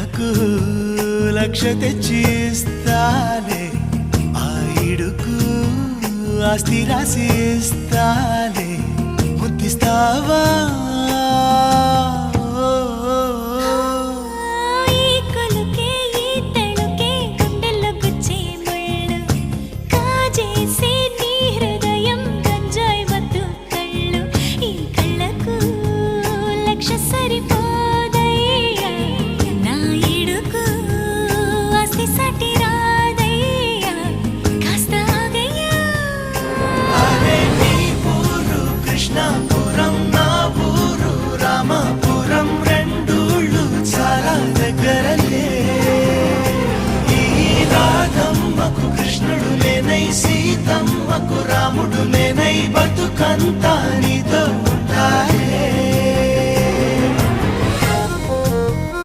కళ్ళకు లక్ష తెచ్చిస్తాలే ఆ ఇడుకు ఆస్తి రాసి ఇస్తాలే ముద్దిస్తావా కృష్ణాపురం నా ఊరు రామాపురం రెండూళ్ళు చాలా దగ్గరలే ఈ రాధమ్మకు కృష్ణుడు లేనై సీతమ్మకు రాముడు లేనై బతుకంతా నీతో